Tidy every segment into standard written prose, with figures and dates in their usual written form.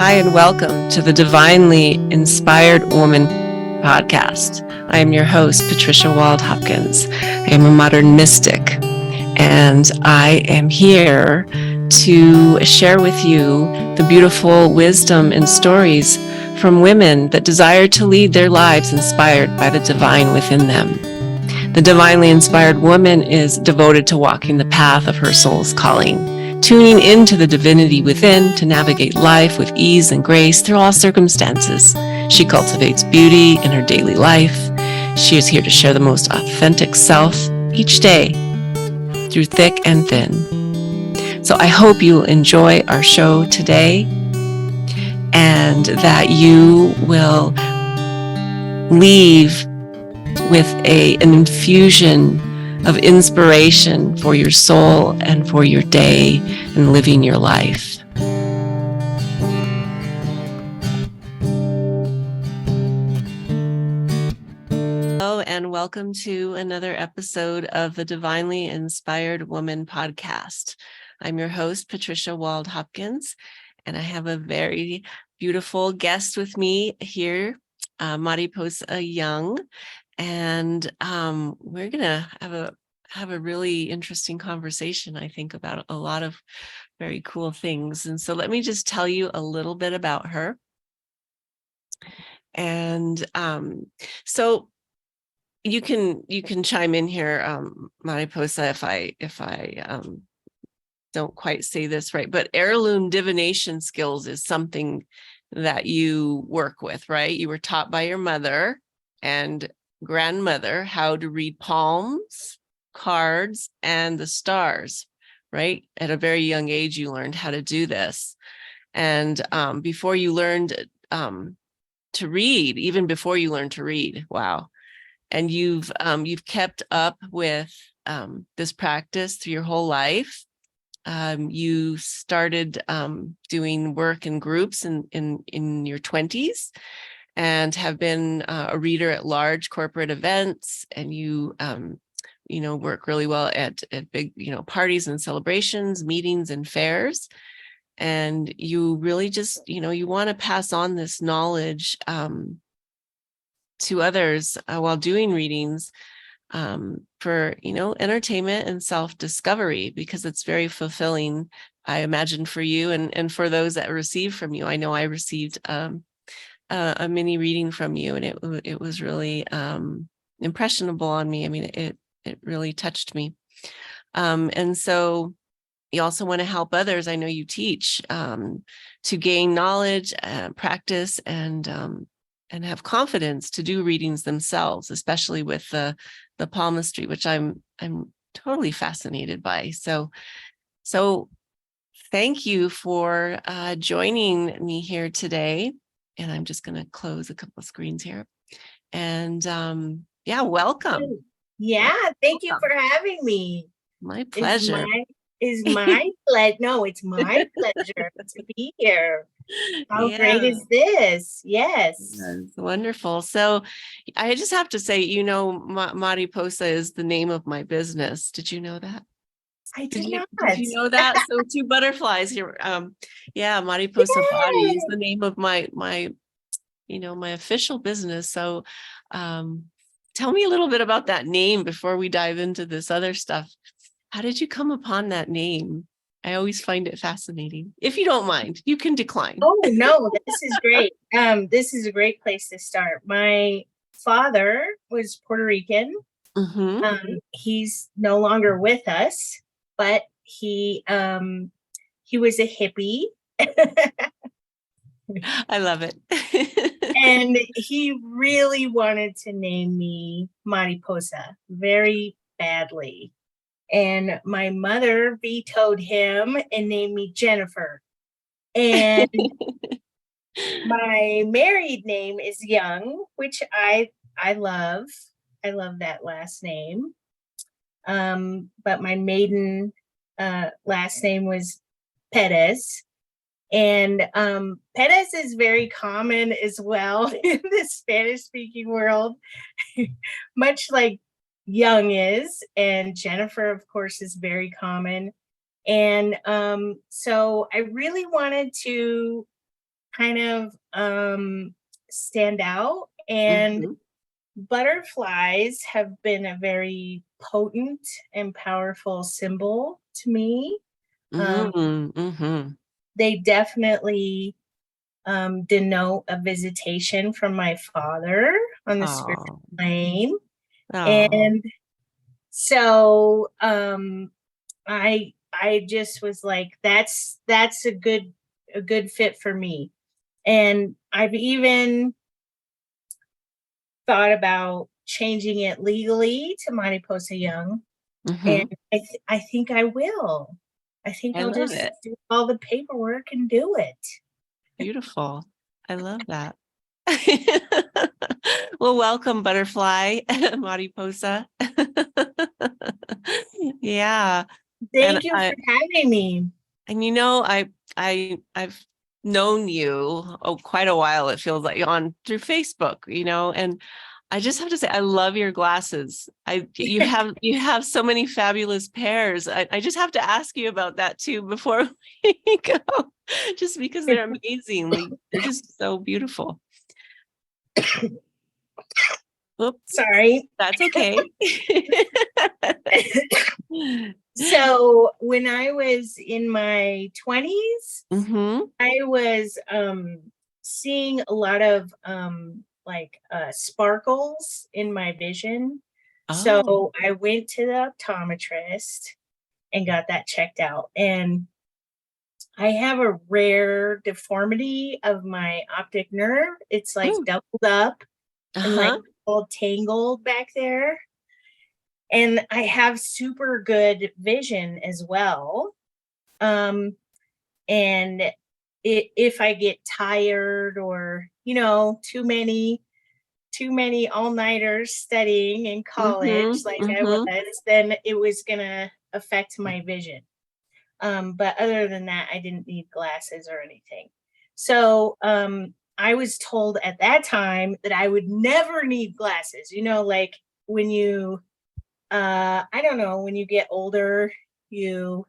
Hi, and welcome to the Divinely Inspired Woman podcast. I am your host, Patricia Wald-Hopkins. I am a modern mystic, and I am here to share with you the beautiful wisdom and stories from women that desire to lead their lives inspired by the divine within them. The divinely inspired woman is devoted to walking the path of her soul's calling, tuning into the divinity within to navigate life with ease and grace through all circumstances. She cultivates beauty in her daily life. She is here to share the most authentic self each day through thick and thin. So I hope you'll enjoy our show today and that you will leave with an infusion of inspiration for your soul and for your day and living your life. Hello, and welcome to another episode of the Divinely Inspired Woman podcast. I'm your host, Patricia Wald-Hopkins, and I have a very beautiful guest with me here, Mariposa Young. And we're gonna have a really interesting conversation, I think, about a lot of very cool things. And so let me just tell you a little bit about her. And so you can chime in here, Mariposa, if I don't quite say this right. But heirloom divination skills is something that you work with, right? You were taught by your mother and grandmother how to read palms, cards, and the stars, right? At a very young age, you learned how to do this. And before you learned to read, even before you learned to read, wow. And you've kept up with this practice through your whole life. You started doing work in groups in your 20s. And have been a reader at large corporate events, and you work really well at big parties and celebrations, meetings and fairs, and you really just you want to pass on this knowledge to others while doing readings for entertainment and self-discovery, because it's very fulfilling, I imagine, for you and for those that receive from you. I know I received a mini reading from you, and it was really impressionable on me. I mean, it really touched me. And so you also want to help others. I know you teach to gain knowledge, practice, and have confidence to do readings themselves, especially with the palmistry, which I'm totally fascinated by. So thank you for joining me here today. And I'm just going to close a couple of screens here. And welcome. Yeah, thank you for having me. My pleasure. It's my pleasure to be here. How great is this? Yes. It's wonderful. So I just have to say, Mariposa is the name of my business. Did you know that? Did not. Did you know that? So two butterflies here. Mariposa Body is the name of my official business. So tell me a little bit about that name before we dive into this other stuff. How did you come upon that name? I always find it fascinating. If you don't mind, you can decline. Oh, no, this is great. This is a great place to start. My father was Puerto Rican. Mm-hmm. He's no longer with us, but he was a hippie. I love it. And he really wanted to name me Mariposa very badly. And my mother vetoed him and named me Jennifer. And my married name is Young, which I love. I love that last name. But my maiden last name was Perez. And Perez is very common as well in the Spanish-speaking world, much like Young is. And Jennifer, of course, is very common. And so I really wanted to kind of stand out. And Mhm. butterflies have been a very potent and powerful symbol to me. Um, Mhm. they definitely denote a visitation from my father on the spiritual Oh. plane. Oh. And so I just was like, that's a good fit for me. And I've even thought about changing it legally to Mariposa Young. And Mhm. I think I will. I think I I'll love just it. do all the paperwork and do it. Beautiful. I love that. Well, welcome, butterfly, Mariposa. Yeah. And Thank you for having me. I've known you quite a while, it feels like, on through Facebook, and I just have to say I love your glasses. You have so many fabulous pairs. I just have to ask you about that too before we go, just because they're amazing. Like, they're just so beautiful. Oops, Sorry. that's okay. So when I was in my 20s, Mm-hmm. I was seeing a lot of sparkles in my vision. Oh. So I went to the optometrist and got that checked out. And I have a rare deformity of my optic nerve. It's like Mm. doubled up and like Uh-huh. all tangled back there. And I have super good vision as well. Um, and if I get tired or too many all-nighters studying in college Mm-hmm. like I was, Mm-hmm. then it was gonna affect my vision. But other than that, I didn't need glasses or anything. So I was told at that time that I would never need glasses. Like when you I don't know, when you get older, you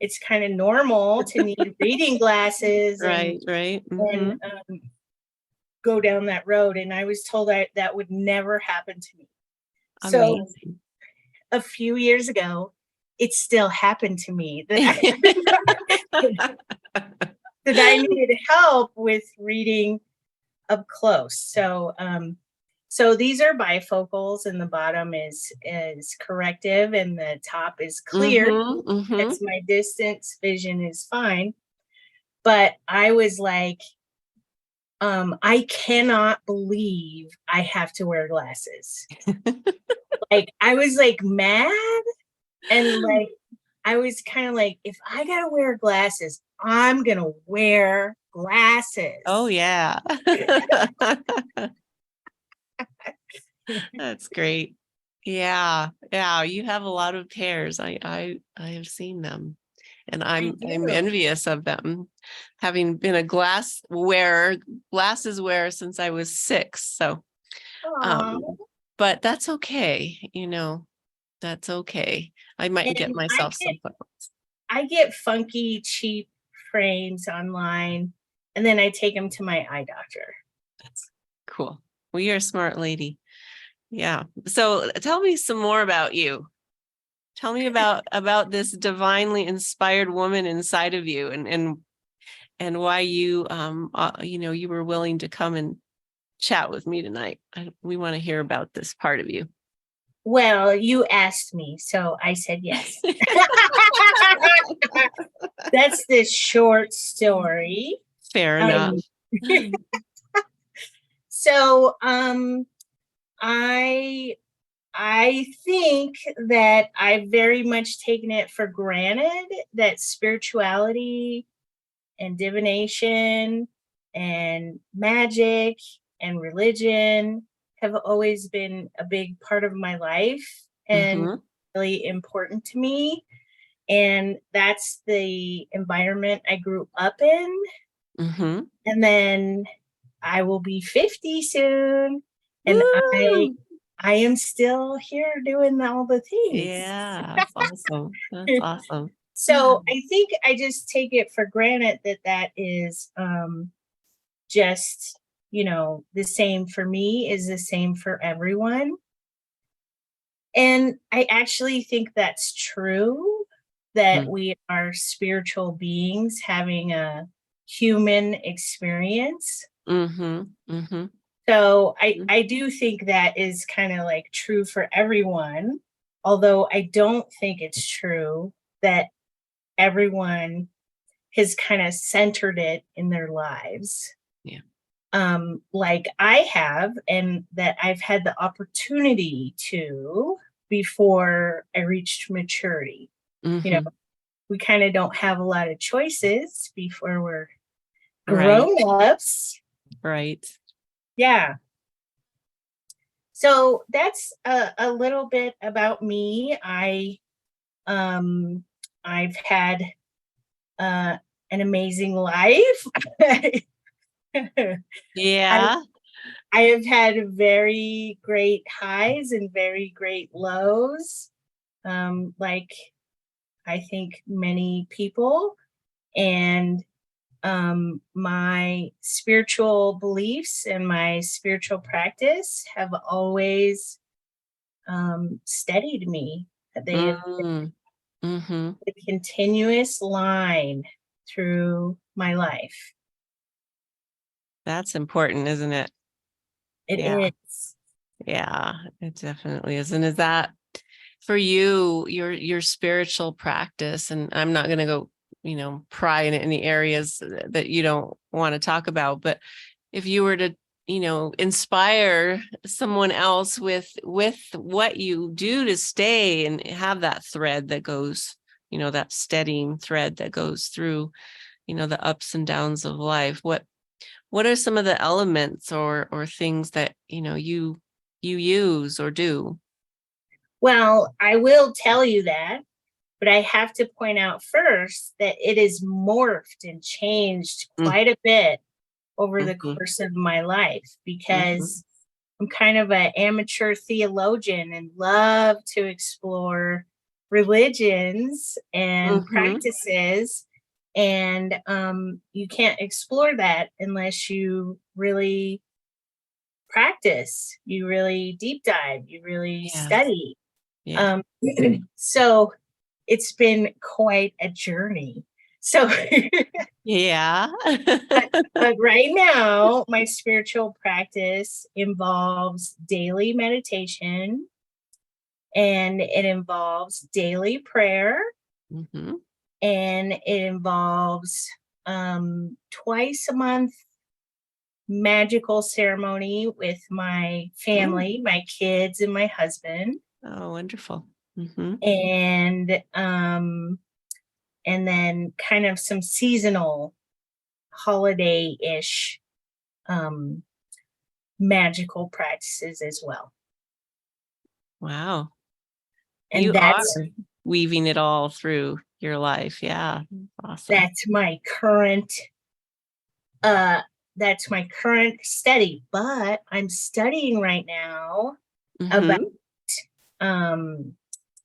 it's kind of normal to need reading glasses and Right, right. and Mm-hmm. go down that road. And I was told that would never happen to me. So Amazing. a few years ago, it still happened to me that that I needed help with reading up close. So these are bifocals, and the bottom is corrective, and the top is clear. Mm-hmm. Mm-hmm. That's my distance vision is fine. But I was like, I cannot believe I have to wear glasses. Like I was like mad, and like I was kind of like, if I gotta wear glasses, I'm gonna wear Oh glasses. yeah. That's great. Yeah. Yeah. You have a lot of pairs. I have seen them, and I I'm do. envious of them, having been a glasses wearer since I was 6. So Aw. um but that's okay, that's okay. I might get And I myself get some clothes. I get funky, cheap frames online, and then I take them to my eye doctor. That's cool. Well, you're a smart lady. Yeah. So tell me some more about you. Tell me about this divinely inspired woman inside of you, and why you were willing to come and chat with me tonight. We want to hear about this part of you. Well, you asked me, so I said yes. That's the short story. Fair enough. Um, so I I think that I've very much taken it for granted that spirituality and divination and magic and religion have always been a big part of my life and Mm-hmm. really important to me. And that's the environment I grew up in. Mm-hmm. And then I will be 50 soon. And I Woo! I am still here doing all the things. Yeah, that's awesome. That's awesome. So I think I just take it for granted that that is just, the same for me is the same for everyone. And I actually think that's true, that we are spiritual beings having a human experience. Mm-hmm. Mm-hmm. So I do think that is kind of like true for everyone, although I don't think it's true that everyone has kind of centered it in their lives. Yeah. Like I have, and that I've had the opportunity to before I reached maturity. Mm-hmm. We kind of don't have a lot of choices before we're Right. grown-ups. Right. Yeah. So that's a little bit about me. I've had an amazing life. I Yeah. I have had very great highs and very great lows, like I think many people. And my spiritual beliefs and my spiritual practice have always steadied me. They have Mm. Mm-hmm. been a continuous line through my life. That's important, isn't it? It Yeah. is. Yeah, it definitely is. And is that for you, your spiritual practice? And I'm not going to go, pry in any areas that you don't want to talk about, but if you were to, inspire someone else with what you do to stay and have that thread that goes, that steadying thread that goes through, the ups and downs of life, what are some of the elements or things that, you use or do? Well, I will tell you that, but I have to point out first that it is morphed and changed Mm, quite a bit over the mhm, course of my life mhm, because I'm kind of an amateur theologian and love to explore religions and mhm. practices. And you can't explore that unless you really practice, you really deep dive, you really Yes. study. Yeah. Um, so it's been quite a journey. So, Yeah. but right now, my spiritual practice involves daily meditation and it involves daily prayer Mhm. and it involves twice a month magical ceremony with my Mm. family, my kids, and my husband. Oh, wonderful. Mhm. And and then kind of some seasonal holiday-ish um, magical practices as well. Wow. And You are weaving it all through your life. Yeah. Awesome. that's my current uh that's my current study. But I'm studying right now about Mhm. um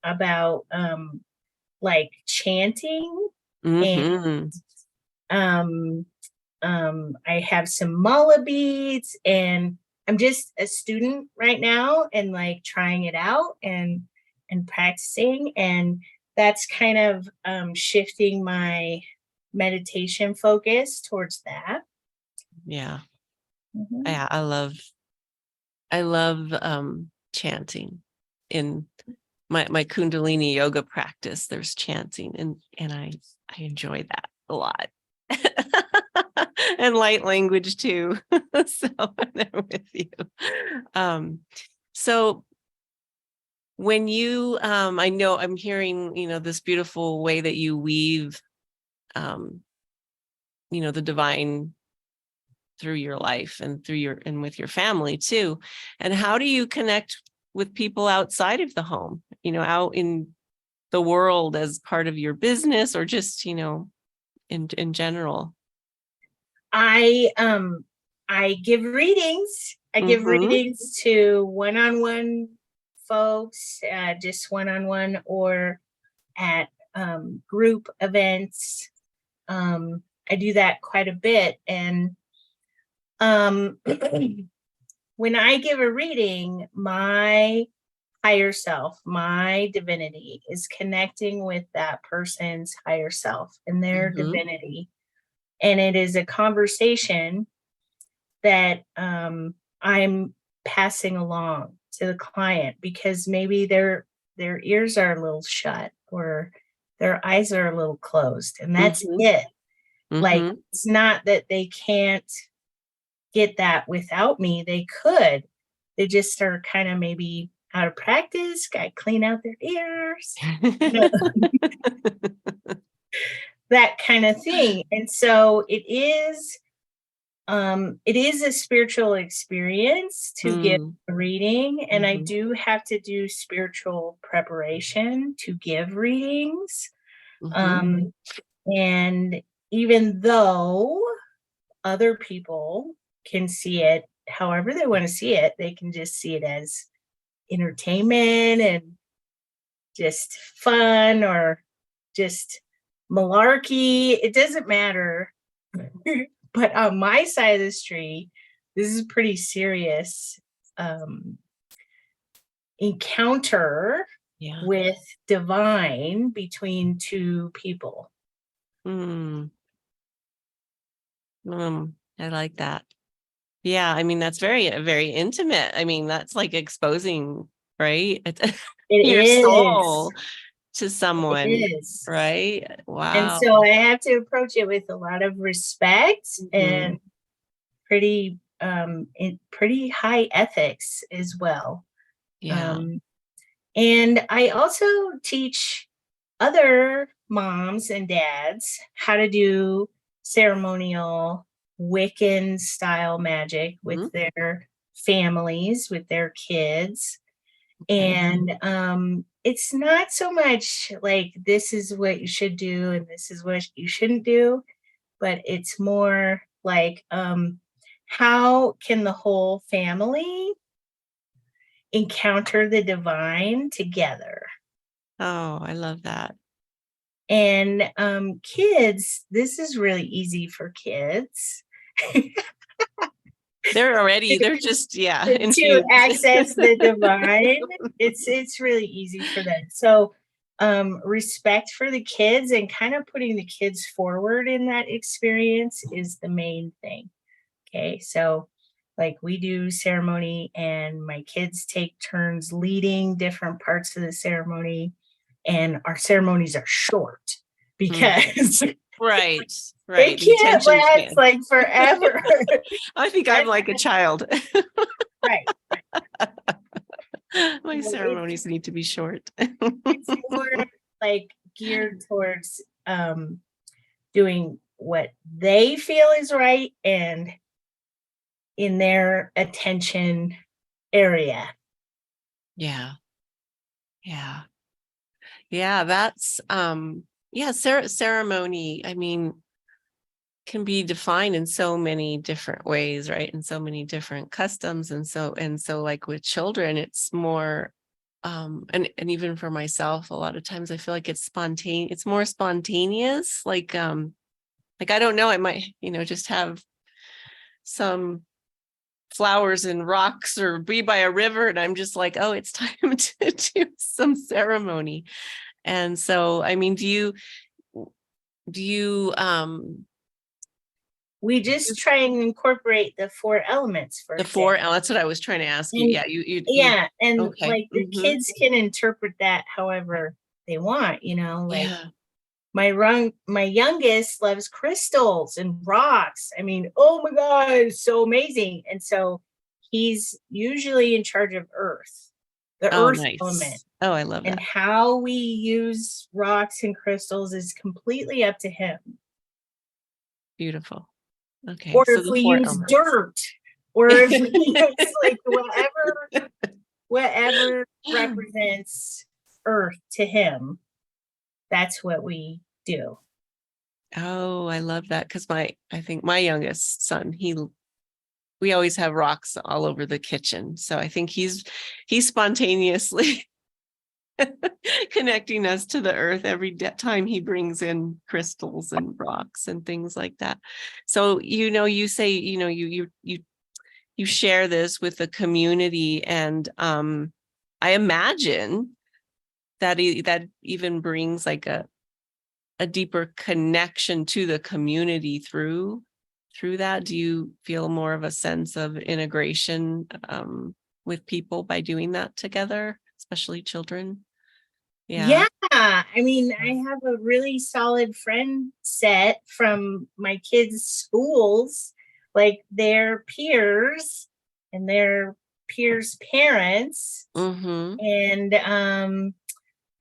about like chanting and Mhm. um I have some mala beads and I'm just a student right now and like trying it out and practicing and that's kind of shifting my meditation focus towards that. Yeah. Mhm. Yeah, I love chanting. In my Kundalini yoga practice, there's chanting and I enjoy that a lot. And light language too. So I'm there with you. Um, so when you I know I'm hearing, this beautiful way that you weave um, the divine through your life and with your family too. And how do you connect with people outside of the home, out in the world as part of your business or just, in general? I give readings. I give Mm-hmm. readings to one-on-one folks, just one-on-one or at group events. I do that quite a bit. And When I give a reading, my higher self, my divinity is connecting with that person's higher self and their divinity. And it is a conversation that I'm passing along to the client, because maybe their ears are a little shut or their eyes are a little closed, and that's it. Like, it's not that they can't get that without me. They could. They just are kind of maybe out of practice, got to clean out their ears, you know, that kind of thing. And so it is a spiritual experience to give a reading, and I do have to do spiritual preparation to give readings. And even though other people can see it however they want to see it, they can just see it as entertainment and just fun or just malarkey. It doesn't matter. But on my side of the street, this is a pretty serious encounter with divine between two people. I like that. Yeah, I mean, that's very, very intimate. I mean, that's like exposing, right? Your soul to someone, right? Wow. And so I have to approach it with a lot of respect and pretty high ethics as well. And I also teach other moms and dads how to do ceremonial Wiccan style magic with their families, with their kids. And it's not so much like this is what you should do and this is what you shouldn't do, but it's more like how can the whole family encounter the divine together? Oh, I love that. And kids, this is really easy for kids. They're just, to access the divine. It's really easy for them. So respect for the kids and kind of putting the kids forward in that experience is the main thing. Okay, so like we do ceremony and my kids take turns leading different parts of the ceremony, and our ceremonies are short because right. They can't last like forever. I think I'm like a child. Right. My ceremonies need to be short. It's more like geared towards doing what they feel is right and in their attention area. Yeah. That's ceremony, I mean, can be defined in so many different ways, right? And so many different customs. And so like with children, it's more and even for myself, a lot of times I feel like it's more spontaneous. Like I don't know, I might, just have some flowers and rocks or be by a river and I'm just like, oh, it's time to do some ceremony. And so, I mean, do you we just try and incorporate the 4 elements for that's what I was trying to ask you. And okay. Like the kids can interpret that however they want, like my youngest loves crystals and rocks. I mean, oh my God, it's so amazing. And so he's usually in charge of earth, the earth element. Oh, I love that. And how we use rocks and crystals is completely up to him. Beautiful. Okay. Or if we use dirt, or if we use like whatever represents earth to him, that's what we do. Oh, I love that. Because I think my youngest son, we always have rocks all over the kitchen. So I think he's spontaneously connecting us to the earth every time he brings in crystals and rocks and things like that. So, you say, you share this with the community, and I imagine that that even brings like a deeper connection to the community through that. Do you feel more of a sense of integration with people by doing that together, especially children? Yeah. I mean, I have a really solid friend set from my kids' schools, like their peers and their peers' parents. Mm-hmm.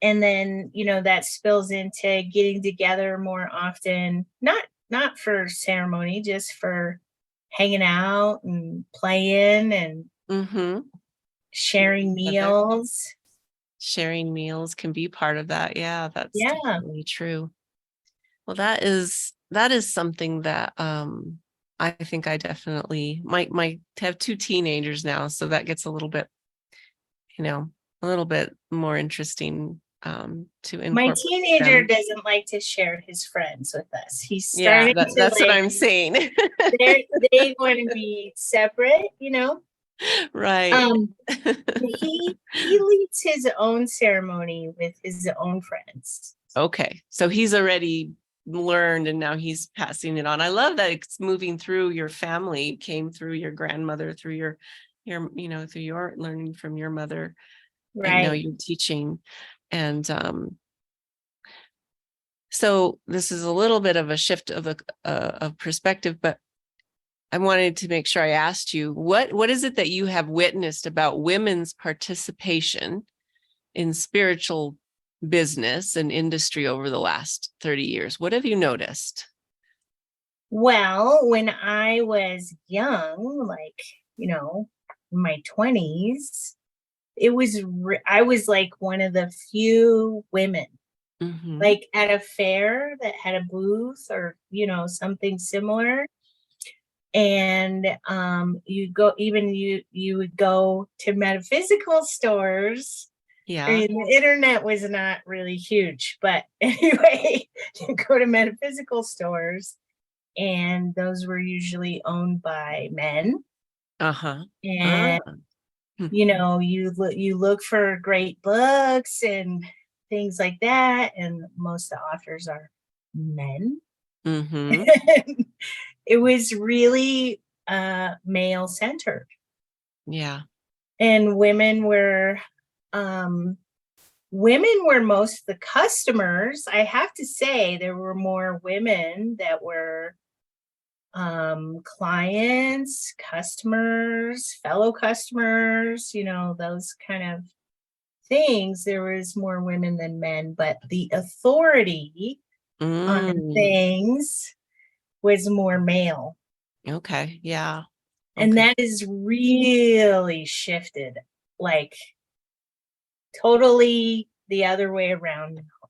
And then, that spills into getting together more often, not for ceremony, just for hanging out and playing and Mm-hmm. sharing meals. Sharing meals can be part of that. Yeah, that's Yeah. definitely true. Well, that is something that I think I definitely might have two teenagers now, so that gets a little bit, a little bit more interesting to My incorporate teenager them. doesn't like to share his friends with us. He's Yeah, starting to that's what like, I'm saying. they want to be separate, Right. Um, he leads his own ceremony with his own friends. Okay. So he's already learned and now he's passing it on. I love that it's moving through your family, came through your grandmother, through your through your learning from your mother, and now Right. you're teaching. And so this is a little bit of a shift of perspective, but I wanted to make sure I asked you, what is it that you have witnessed about women's participation in spiritual business and industry over the last 30 years? What have you noticed? Well, when I was young, like, in my 20s, I was like one of the few women, Mm-hmm. like at a fair that had a booth or, something similar. And you would go to metaphysical stores. I Yeah. mean, the internet was not really huge, but anyway, you go to metaphysical stores, and those were usually owned by men. Uh-huh. And you look for great books and things like that, and most of the authors are men. Mm-hmm. It was really male centered, Yeah. and um, women were most of the customers. I have to say there were more women that were clients, customers, fellow customers, those kind of things. There was more women than men, but the authority on things was more male. Okay. Yeah. And Okay. that is really shifted, like totally the other way around now.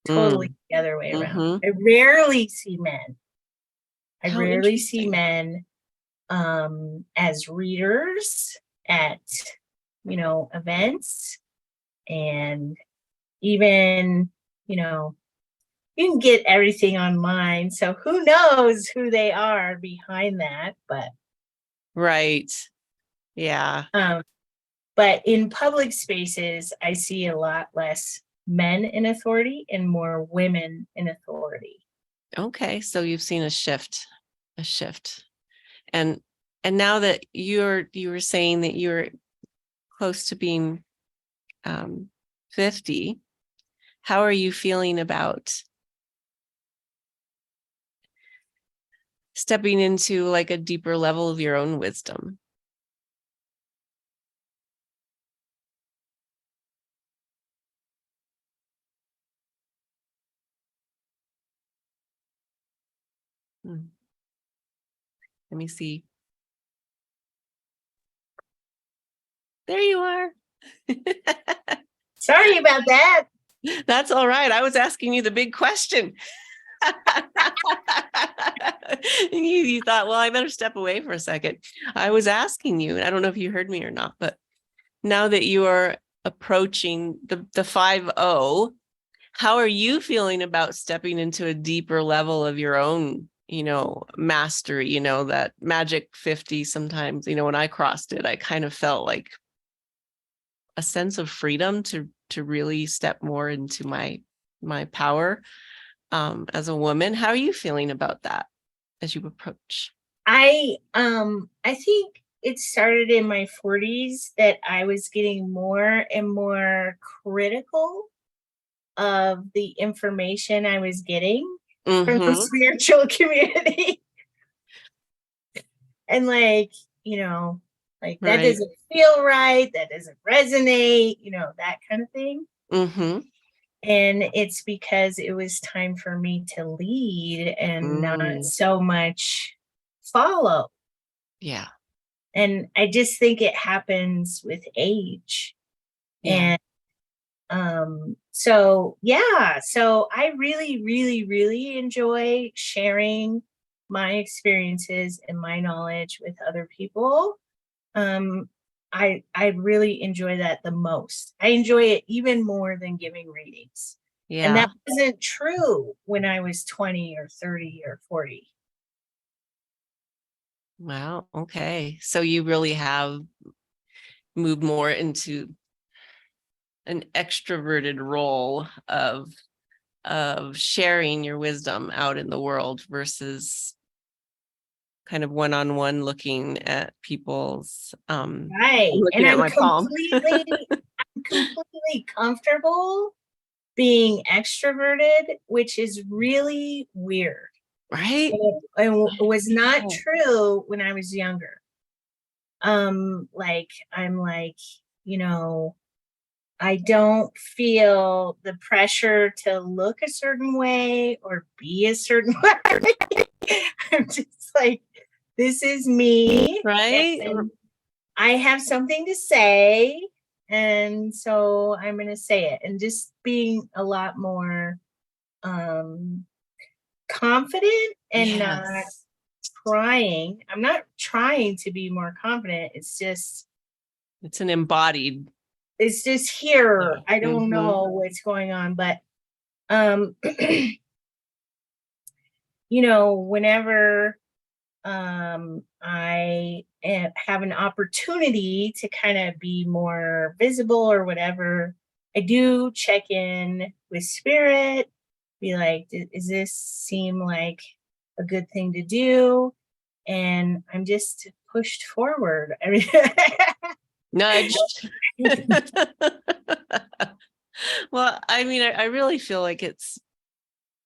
Totally the other way around. Mm-hmm. I rarely see men. I How rarely see interesting. men as readers at, events. And even, you can get everything online. So who knows who they are behind that, but Right. Yeah. but in public spaces, I see a lot less men in authority and more women in authority. Okay. So you've seen a shift. And now that you were saying that you're close to being 50, how are you feeling about stepping into like a deeper level of your own wisdom? Let me see. There you are. Sorry about that. That's all right. I was asking you the big question. You thought, well, I better step away for a second. I was asking you, and I don't know if you heard me or not, but now that you are approaching the 5-0. How are you feeling about stepping into a deeper level of your own, mastery, that magic 50 sometimes, when I crossed it, I kind of felt like a sense of freedom to really step more into my power as a woman. How are you feeling about that as you approach? I think it started in my 40s that I was getting more and more critical of the information I was getting from the spiritual community. And like that Right. doesn't feel right, that doesn't resonate, that kind of thing. And it's because it was time for me to lead and not so much follow. Yeah. And I just think it happens with age. Yeah. And so I really, really, really enjoy sharing my experiences and my knowledge with other people. I really enjoy that the most. I enjoy it even more than giving readings. Yeah. And that wasn't true when I was 20 or 30 or 40. Wow. Okay. So you really have moved more into an extroverted role of sharing your wisdom out in the world versus kind of one-on-one looking at people's Right. looking And at my palm. I'm completely comfortable being extroverted, which is really weird. Right. And it was not true when I was younger. I don't feel the pressure to look a certain way or be a certain way. I'm just like, this is me. Right. And I have something to say. And so I'm going to say it, and just being a lot more confident and not trying. I'm not trying to be more confident. It's just an embodied. It's just here. I don't know what's going on, but whenever I have an opportunity to kind of be more visible or whatever, I do check in with spirit, be like, does this seem like a good thing to do? And I'm just pushed forward. I mean, Nudged. Well, I mean, I really feel like it's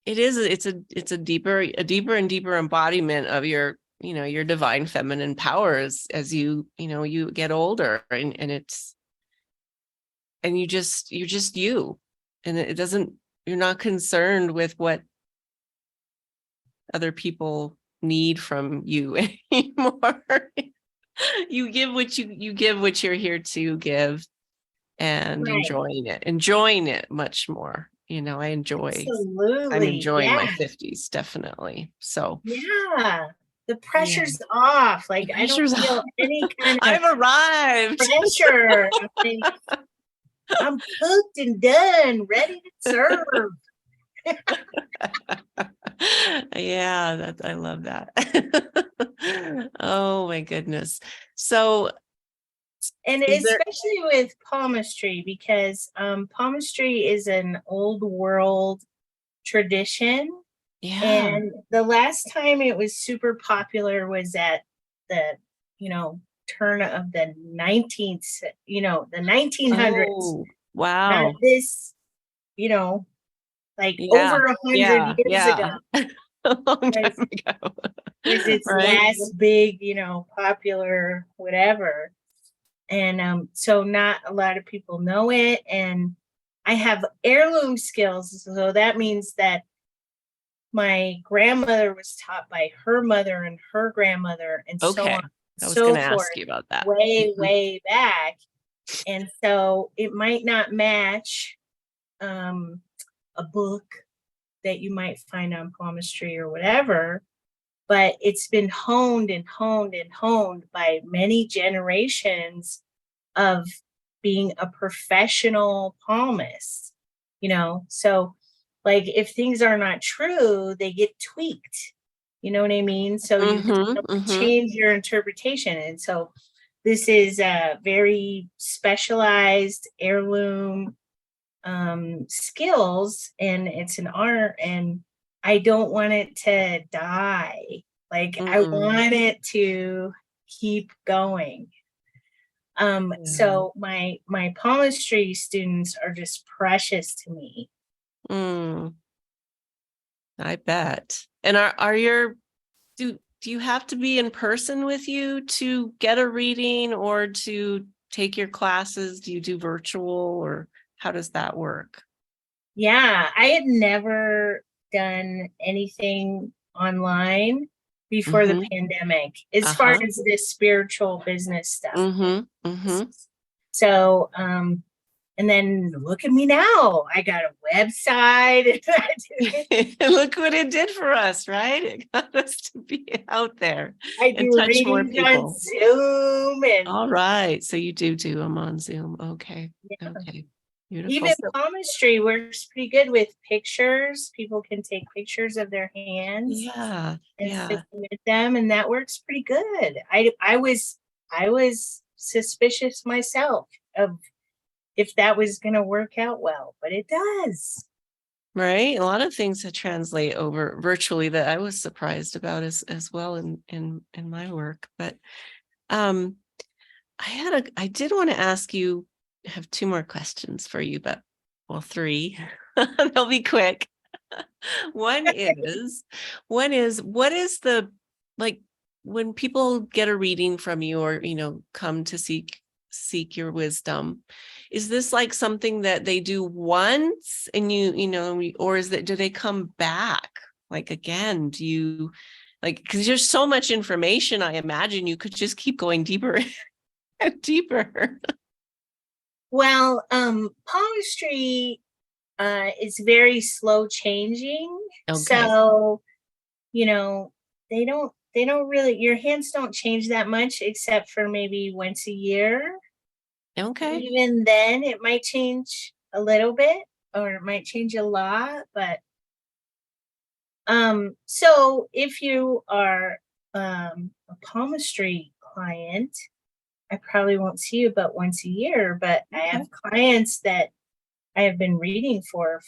a deeper and deeper embodiment of your your divine feminine powers as you get older, and you're just you, and it doesn't, you're not concerned with what other people need from you anymore. You give what you give what you're here to give, and enjoying it much more. I'm enjoying my 50s, definitely. So the pressure's off. Like, I don't feel any kind of I've arrived pressure. I'm cooked and done, ready to serve. Yeah, I love that. Oh my goodness. So, and especially with palmistry, because palmistry is an old world tradition. Yeah. And the last time it was super popular was at the, turn of the 1900s. Oh, wow. Not this, over 100 years ago. A long time ago. Was its last big, popular whatever. And so not a lot of people know it. And I have heirloom skills. So that means that my grandmother was taught by her mother and her grandmother, and so on. I was going to ask you about that. Way back. And so it might not match a book that you might find on palmistry or whatever, but it's been honed and honed and honed by many generations of being a professional palmist, so like if things are not true, they get tweaked. You know what I mean? So you change your interpretation. And so this is a very specialized heirloom skills, and it's an art, and I don't want it to die. Like I want it to keep going. So my palmistry students are just precious to me. I bet. And do you have to be in person with you to get a reading or to take your classes? Do you do virtual, or how does that work? Yeah, I had never done anything online before the pandemic, as far as this spiritual business stuff. So, and then look at me now. I got a website. Look what it did for us, right? It got us to be out there and do touch more readings people. on Zoom. And all right. So you do them on Zoom. Okay. yeah. Okay. Beautiful. Even palmistry works pretty good with pictures. People can take pictures of their hands and submit them, and that works pretty good. I was suspicious myself of if that was going to work out well, but it does. Right. A lot of things that translate over virtually that I was surprised about as well in my work. But I did want to ask you, I have two more questions for you, but well, three. They'll be quick. One is what is the, like, when people get a reading from you or come to seek your wisdom, is this like something that they do once and or do they come back like again? Do you because there's so much information, I imagine you could just keep going deeper and deeper. Well, palmistry is very slow changing. Okay. So, they don't really, your hands don't change that much except for maybe once a year. Okay. Even then it might change a little bit or it might change a lot, but so if you are a palmistry client, I probably won't see you but once a year, but I have clients that I have been reading for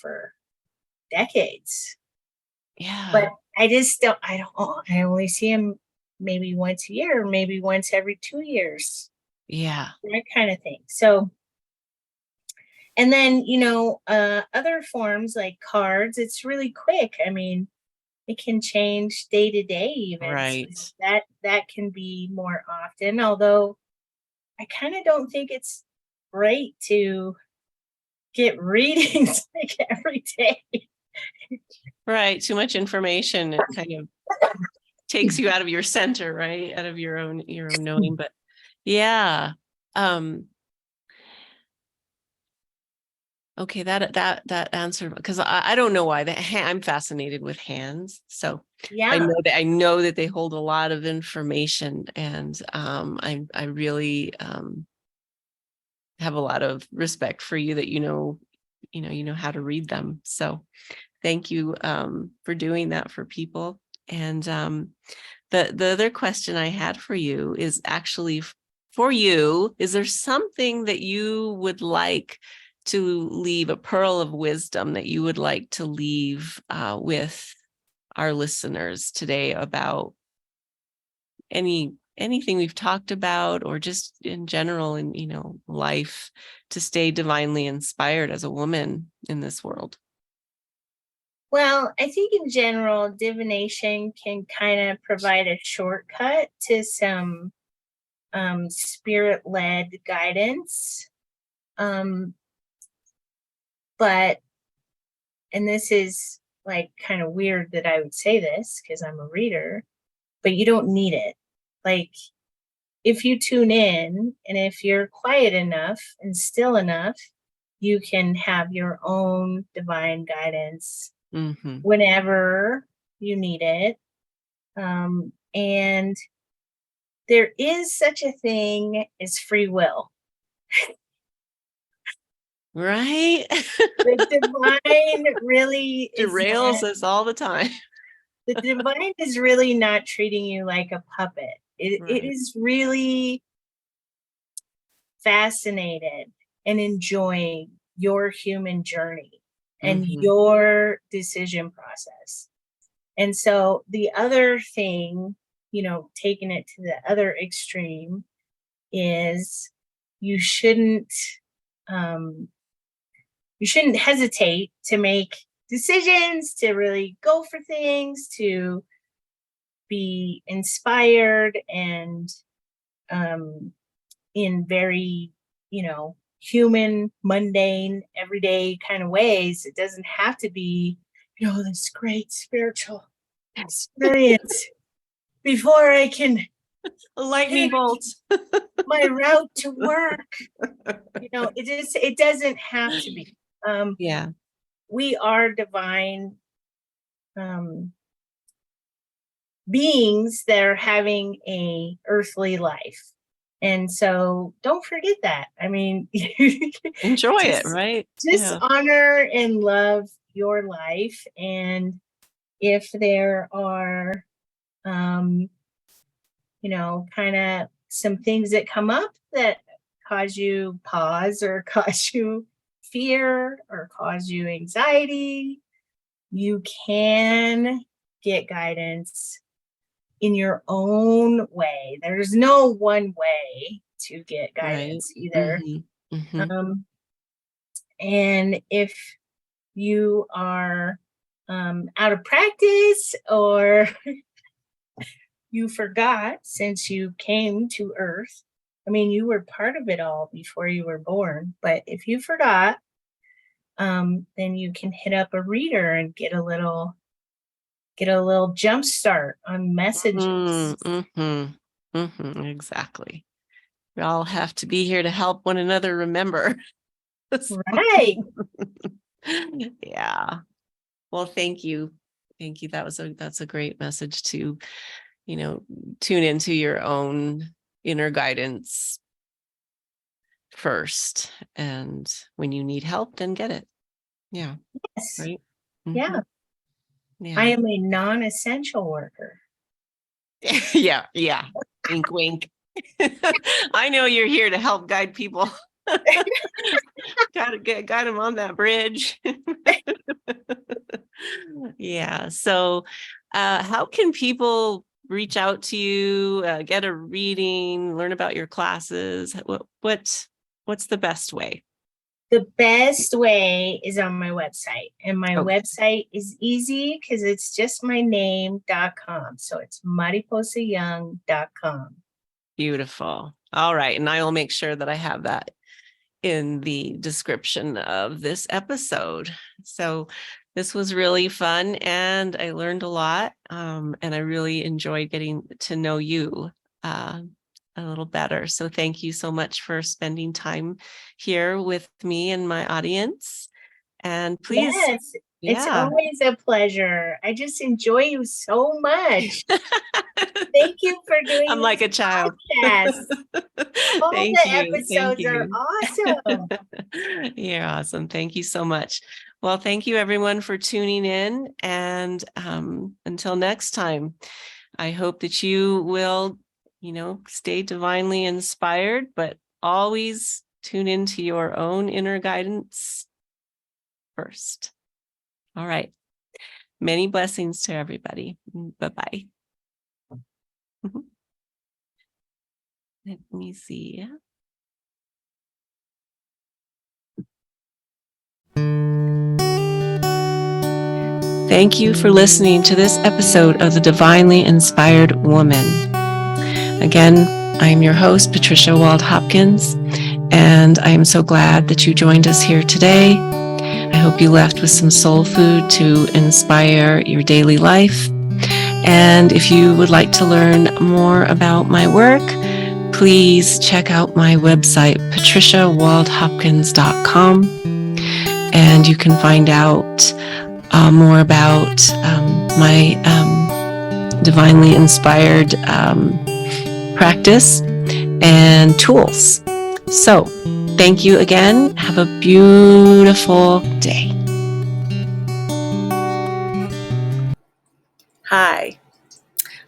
decades. Yeah. But I only see them maybe once a year, or maybe once every 2 years. Yeah. That kind of thing. So, and then, other forms like cards, it's really quick. I mean, it can change day to day even. Right. So that can be more often, although I kind of don't think it's great to get readings like every day. Right. Too much information. It kind of takes you out of your center, right? Out of your own knowing. But yeah. Okay, that answer, because I don't know why I'm fascinated with hands. So yeah, I know that they hold a lot of information, and I really have a lot of respect for you that you know how to read them. So thank you for doing that for people. And the other question I had for you is actually for you. Is there something that you would like to leave, a pearl of wisdom that you would like to leave with our listeners today about anything we've talked about, or just in general in life, to stay divinely inspired as a woman in this world? Well, I think in general, divination can kind of provide a shortcut to some spirit-led guidance. But, and this is like kind of weird that I would say this because I'm a reader, but you don't need it. Like, if you tune in and if you're quiet enough and still enough, you can have your own divine guidance whenever you need it. And there is such a thing as free will. Right? The divine really is Derails not, us all the time. the divine is really not treating you like a puppet. It Right. is really fascinated and enjoying your human journey and Mhm. your decision process. And so the other thing, taking it to the other extreme is you shouldn't um, you shouldn't hesitate to make decisions, to really go for things, to be inspired and um, in very, human, mundane, everyday kind of ways. It doesn't have to be, this great spiritual experience before I can A lightning pick bolt. my route to work. It doesn't have to be. Yeah. We are divine um, beings that are having a earthly life. And so don't forget that. I mean, Enjoy it, just, right? just Yeah. honor and love your life. And if there are, um, kind of some things that come up that cause you pause or cause you fear or cause you anxiety, you can get guidance in your own way. There's no one way to get Right. guidance either. Mhm. Mhm. And if you are out of practice or you forgot since you came to Earth, I mean, you were part of it all before you were born. But if you forgot, then you can hit up a reader and get a little jump start on messages. Mhm. Mhm. Exactly. We all have to be here to help one another remember. Right. Yeah. Well, thank you. Thank you. That's a great message to, you know, tune into your own inner guidance first. And when you need help, then get it. Yeah. Yes. Right. Yeah. Mhm. I Yeah. am a non-essential worker. Yeah. Yeah. Wink, wink. I know you're here to help guide people. Got him on that bridge. Yeah. So, how can people reach out to you, get a reading, learn about your classes? What's the best way? The best way is on my website. And my Oh, website is easy because it's just my name.com. So it's mariposayoung.com. beautiful. All right, and I will make sure that I have that in the description of this episode. So this was really fun and I learned a lot. And I really enjoyed getting to know you uh, a little better. So thank you so much for spending time here with me and my audience. And please, Yes, it's yeah. always a pleasure. I just enjoy you so much. Thank you for doing I'm like this a child. podcast. All Thank the you. Thank episodes are you. awesome. You're awesome. Thank you so much. Well, thank you everyone for tuning in. And until next time, I hope that you will, stay divinely inspired, but always tune into your own inner guidance first. All right. Many blessings to everybody. Bye-bye. Let me see. Thank you for listening to this episode of The Divinely Inspired Woman. Again, I am your host, Patricia Wald-Hopkins, and I am so glad that you joined us here today. I hope you left with some soul food to inspire your daily life. And if you would like to learn more about my work, please check out my website, patriciawaldhopkins.com, and you can find out more about my divinely inspired practice and tools. So, Thank you again. Have a beautiful day. Hi.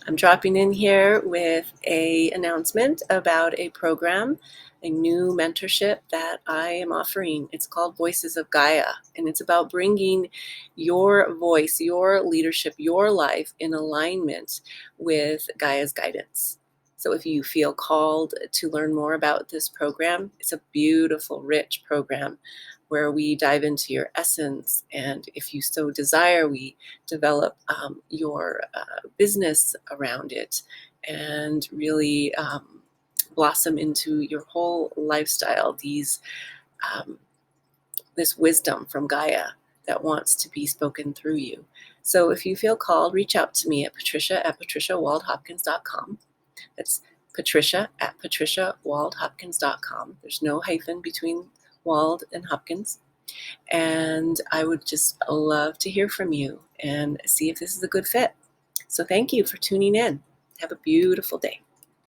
I'm dropping in here with an announcement about a program, a new mentorship that I am offering. It's called Voices of Gaia, and it's about bringing your voice, your leadership, your life in alignment with Gaia's guidance. So if you feel called to learn more about this program, it's a beautiful, rich program where we dive into your essence. And if you so desire, we develop your business around it and really blossom into your whole lifestyle, this wisdom from Gaia that wants to be spoken through you. So if you feel called, reach out to me at patricia@patriciawaldhopkins.com. That's patricia@patriciawaldhopkins.com. There's no hyphen between Wald and Hopkins. And I would just love to hear from you and see if this is a good fit. So thank you for tuning in. Have a beautiful day.